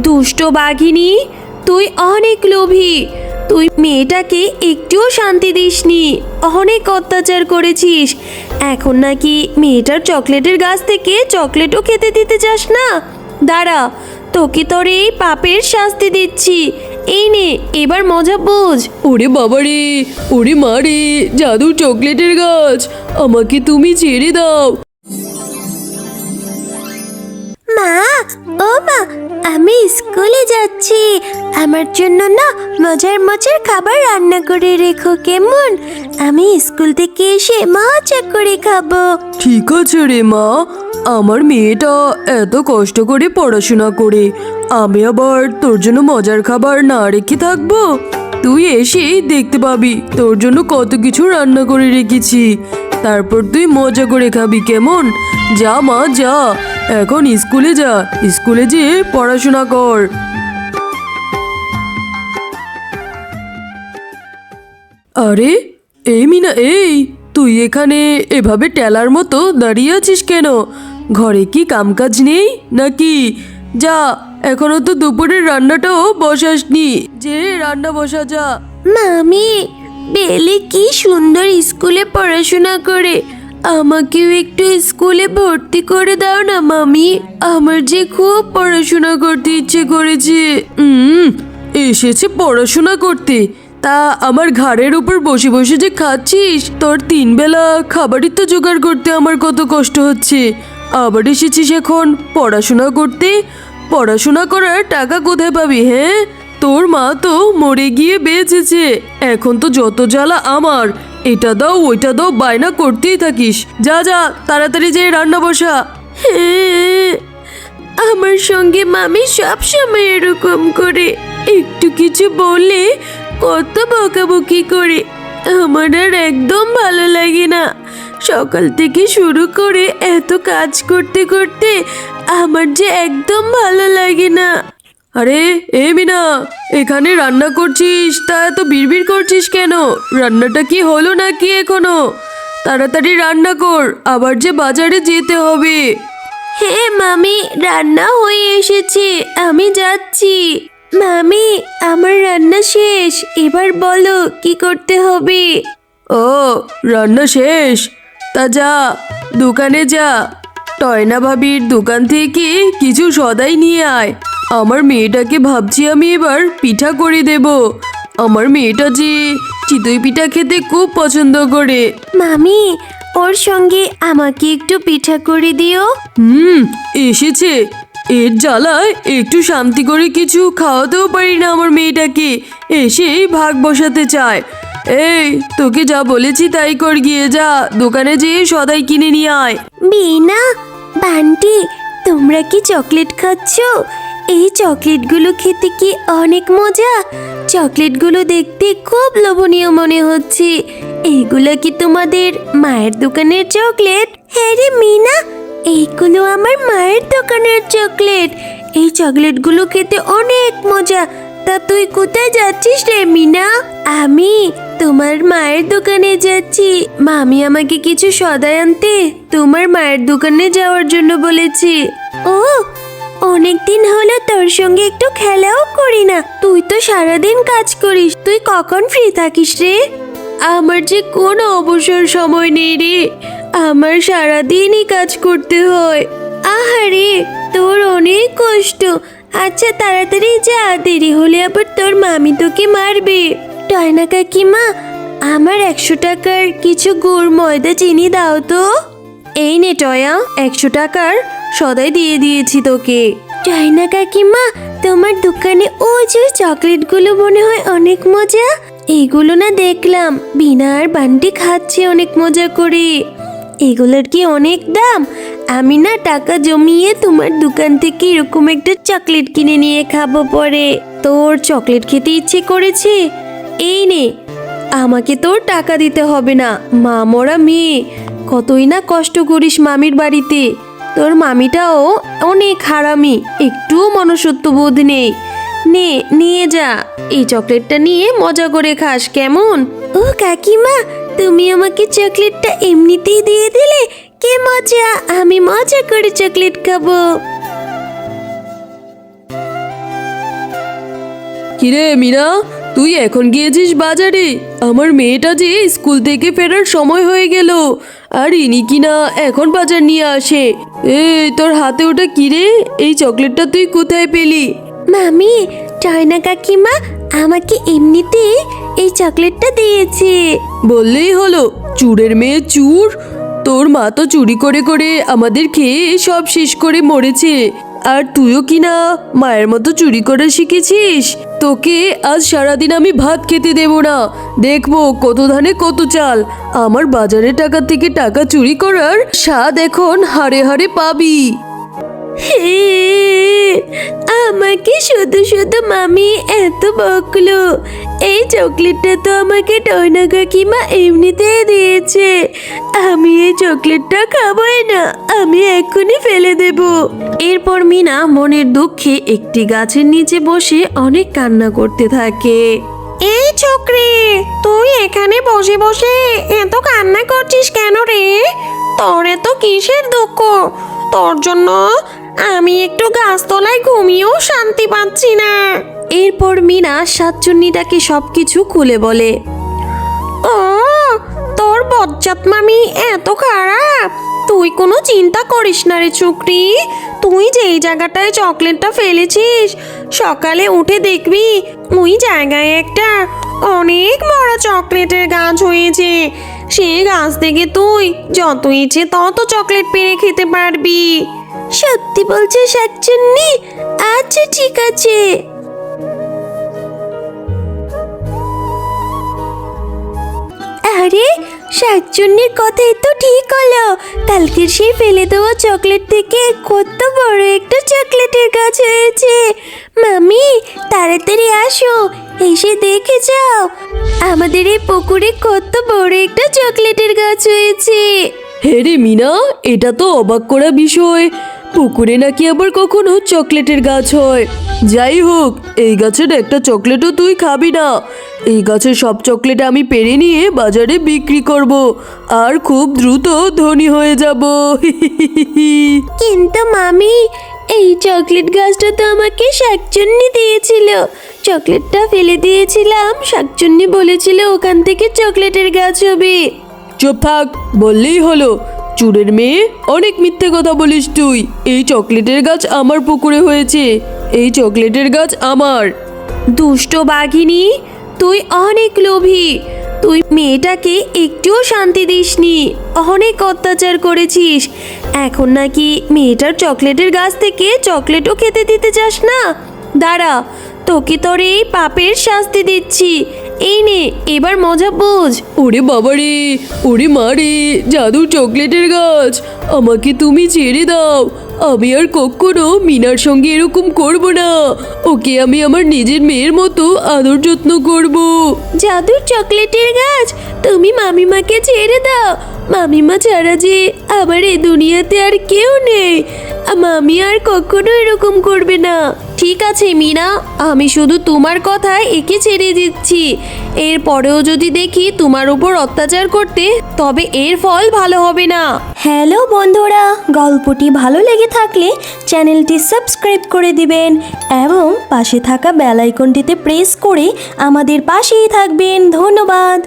দুষ্ট বাঘিনী, তুই অনেক লোভী। তুই মেয়েটাকে একটুও শান্তি দিসনি, অনেক অত্যাচার করেছিস। এখন নাকি মেয়েটার চকলেটের গাছ থেকে চকলেটও খেতে দিতে চাস না? দাঁড়া, তোকে তোর এই পাপের শাস্তি দিচ্ছি। এই নে, এবার মজা বোঝ। ওরে বাবা রে, ওরে মা রে, জাদু চকলেটের গাছ, আমাকে তুমি ছেড়ে দাও। মা, ও মা, আমি স্কুলে যাচ্ছি। আমার জন্য না মজার মজার খাবার রান্না করে রেখো, কেমন? আমি স্কুল থেকে এসে মজা করে খাবো। ঠিক আছে রে মা, আমার মেয়েটা এত কষ্ট করে পড়াশোনা করে, আমি আবার তোর জন্য মজার খাবার না রেখে থাকবো? তুই এসেই দেখতে পাবি তোর জন্য কত কিছু রান্না করে রেখেছি। তারপর তুই মজা করে খাবি, কেমন? যা মা যা, এখন স্কুলে যা, স্কুলে যেয়ে পড়াশোনা কর। আরে এই মিনা, এই তুই এখানে এভাবে টেলার মতো দাঁড়িয়ে আছিস কেন? ঘরে কি কামকাজ নেই নাকি? যা, এখনো তো দুপুরের রান্নাটাও বসাসনি, যে রান্না বসা যা। মামি, বেলি কি সুন্দর স্কুলে পড়াশোনা করে, আমাকেও একটু স্কুলে ভর্তি করে দাও না মামি। আমার যে খুব পড়াশোনা করতে ইচ্ছে করেছে। এসেছে পড়াশোনা করতে, তা আমার ঘাড়ের উপর বসে বসে যে খাচ্ছিস, তোর 3 বেলা খাবারই তো জোগাড় করতে আমার কত কষ্ট হচ্ছে। আবার এসেছিস এখন পড়াশোনা করতে? পড়াশোনা করার টাকা কোথায় পাবি? হ্যাঁ, তোর মা তো মরে গিয়ে বেঁচেছে, এখন তো যত জ্বালা আমার। এটা দাও ওইটা দাও বায়না করতেই থাকিস। যা যা, তাড়াতাড়ি যেয়ে রান্না বসা। হ্যাঁ, আমার সঙ্গে মামি সব সময় এরকম করে, একটু কিছু বললে কত বকাবকি করে। আমার আর একদম ভালো লাগে না। সকাল থেকে শুরু করে এত কাজ করতে করতে আমার যে একদম ভালো লাগে না। আরে এ মিনা, এখানে রান্না করছিস তা এত বিড়বিড় করছিস কেন? রান্নাটা কি হলো নাকি এখনো? তাড়াতাড়ি রান্না কর, আবার যে বাজারে যেতে হবে। হ্যাঁ মামি, রান্না হয়ে এসেছে, আমি যাচ্ছি। মামি, আমার রান্না শেষ, এবার বলো কি করতে হবে। ও, রান্না শেষ? তা যা, দোকানে যা, টয়না ভাবির দোকান থেকে কিছু সদাই নিয়ে আয়। আমার মেয়েটাকে ভাবছি আমি এবার পিঠা করে দেব। আমার মেয়েটা যে চিতই পিঠা খেতে খুব পছন্দ করে। মামি, ওর সঙ্গে আমাকে একটু পিঠা করে দিও। এসেছে, এর জ্বালায় একটু শান্তি করে কিছু খাওয়াতেও পারি না আমার মেয়েটাকে, এসেই ভাগ বসাতে চায়। এই, তোকে যা বলেছি তাই কর, গিয়ে যা দোকানে যেয়ে সদাই কিনে নিয়ে আয়। বিনা, বান্টি, তোমরা কি চকলেট খাচ্ছ? এই চকলেটগুলো খেতে কি অনেক মজা। চকলেটগুলো দেখতে খুব লোভনীয় মনে হচ্ছে। এইগুলো কি তোমাদের মায়ের দোকানের চকলেট? হ্যাঁ রে মিনা, এইগুলো আমার মায়ের দোকানের চকলেট। এই চকলেটগুলো খেতে অনেক মজা। তা তুই কোথায় যাচ্ছিস রে মিনা? আমি তোমার মায়ের দোকানে যাচ্ছি। মামি আমাকে কিছু সদাই আনতে তোমার মায়ের দোকানে যাওয়ার জন্য বলেছি। ও, অনেকদিন হলো তোর সঙ্গে একটু খেলাও করি না। তুই তো সারাদিন কাজ করিস, তুই কখন ফ্রি থাকিস রে? আমার যে কোনো অবসর সময় নেই রে, আমার সারাদিনই কাজ করতে হয়। আহারে, তোর অনেক কষ্ট। আচ্ছা তাড়াতাড়ি যা, দেরি হলে আবার তোর মামি তোকে মারবে। টয়না কাকিমা, আমার 100 টাকার কিছু গুড় ময়দা চিনি দাও তো। এই নে টয়া, 100 টাকার সদাই দিয়ে দিয়েছি তোকে। টয়না কাকিমা, তোমার দোকানে ওই যে চকলেটগুলো মনে হয় অনেক মজা। এগুলো না দেখলাম বিনা আর বান্টি খাচ্ছে অনেক মজা করে। এগুলোর কি অনেক দাম? আমি না টাকা জমিয়ে তোমার দোকান থেকে এরকম একটা চকলেট কিনে নিয়ে খাবো পরে। তোর চকলেট খেতে ইচ্ছে করেছে? এই নে, আমাকে তোর টাকা দিতে হবে না। মা মরা মেয়ে, কতই না কষ্ট করিস মামির বাড়িতে। তোর মামিটাও অনেক হারামি, একটু মনুষ্যত্ব বোধ নেই। নে, নিয়ে যা, এই চকলেটটা নিয়ে মজা করে খাস, কেমন? ও কাকিমা, তুমি আমাকে চকলেটটা এমনিতেই দিয়ে দিলে, কে মজা! আমি মজা করে চকলেট খাবো। কিরে মিনা, তুই এখন গিয়েছিস বাজারে? আমার মেয়েটা যে স্কুল থেকে ফেরার সময় হয়ে গেল, আর ইনি কিনা এখন বাজার নিয়ে আসে। তোর হাতে ওটা কিরে? এই চকলেটটা তুই কোথায় পেলি? মামি, টয়না কাকিমা আমাকে এমনিতে এই চকলেটটা দিয়েছে। বললেই হলো, চুরের মেয়ে চুর। তোর মা তো চুরি করে করে আমাদের খেয়ে সব শেষ করে মরেছে, আর তুইও কিনা মায়ের মতো চুরি করে শিখেছিস। তোকে আজ সারাদিন আমি ভাত খেতে দেব না। দেখবো কত ধানে কত চাল। আমার বাজারের টাকা থেকে টাকা চুরি করার স্বাদ এখন হাড়ে হাড়ে পাবি। হে, আমাকে শুধু শুধু মামি এত বকলো। এই চকলেটটা তো আমাকে টয়না কাকিমা এমনিতে দিয়েছে। আমি এই চকলেটটা খাবোই না, আমি এক্ষুনি ফেলে দেব। এরপর মিনা মনের দুঃখে একটি গাছের নিচে বসে অনেক কান্না করতে থাকে। এই ছোকরি, তুই এখানে বসে বসে এত কান্না করছিস কেন রে? তোর এত কিসের দুঃখ? তোর জন্য আমি একটু গাছতলায় ঘুমিয়েও শান্তি পাচ্ছি না। এরপর মিনা শাকচুন্নিটাকে সবকিছু খুলে বলে। ও, তোর বজ্জাত মামি এত খারাপ? তুই কোনো চিন্তা করিস না রে চুকরি। তুই যেই জায়গাটায় চকলেটটা ফেলেছিস, সকালে উঠে দেখবি ওই জায়গায় একটা অনেক বড় চকলেটের গাছ হয়েছে। সেই গাছ থেকে তুই যত ইচ্ছে তত চকলেট পেরে খেতে পারবি। সত্যি বলছে শাকচুন্নি? আচ্ছা ঠিক আছে। আরে, শাকচুন্নির কথাই তো ঠিক হলো। কালকের সেই ফেলে দেওয়া চকলেট থেকে কত বড় একটা চকলেটের গাছ হয়েছে। মামি, তাড়াতাড়ি আসো, এসে দেখে যাও আমাদের এই পুকুরে কত বড় একটা চকলেটের গাছ হয়েছে। হে রে মিনা, এটা তো অবাক করা বিষয়। পুকুরে নাকি আবার কখনো চকলেটের গাছ হয়? যাই হোক, এই গাছের একটা চকলেটও তুই খাবি না। এই গাছের সব চকলেট আমি পেরে নিয়ে বাজারে বিক্রি করব, আর খুব দ্রুত ধনী হয়ে যাব। কিন্তু মামি, এই চকলেট গাছটা তো আমাকে শাকচুন্নি দিয়েছিল। চকলেটটা ফেলে দিয়েছিলাম, শাকচুন্নি বলেছিল ওখান থেকে চকলেটের গাছ হবে। চুপ থাক, বললেই হলো। চুরের মেয়ে, অনেক মিথ্যে কথা বলিস তুই। এই চকলেটের গাছ আমার পুকুরে হয়েছে। এই চকলেটের গাছ আমার। দুষ্ট বাঘিনী, তুই অনেক লোভী। তুই মেয়েটাকে একটুও শান্তি দিসনি, অনেক অত্যাচার করেছিস। এখন নাকি মেয়েটার চকলেটের গাছ থেকে চকলেটও খেতে দিতে চাস না? দাঁড়া, তোকে তোর এই পাপের শাস্তি দিচ্ছি। এই নে, এবার মজা বোঝ। ওরে বাবারে, ওরে মারে, জাদুর চকলেটের গাছ, আমাকে তুমি ছেড়ে দাও। আমি আর কখনো মিনার সঙ্গে এরকম করব না। ওকে আমি আমার নিজের মেয়ের মতো আদর যত্ন করব। জাদুর চকলেটের গাছ, তুমি মামিমাকে ছেড়ে দাও। মামিমা ছাড়া যে আমার এই দুনিয়াতে আর কেউ নেই। মামি আর কখনো এরকম করবে না। ঠিক আছে মিনা, আমি শুধু তোমার কথায় একে ছেড়ে দিচ্ছি। এরপরেও যদি দেখি তোমার উপর অত্যাচার করতে, তবে এর ফল ভালো হবে না। হ্যালো বন্ধুরা, গল্পটি ভালো লেগে থাকলে চ্যানেলটি সাবস্ক্রাইব করে দিবেন এবং পাশে থাকা বেল আইকনটিতে প্রেস করে আমাদের পাশেই থাকবেন। ধন্যবাদ।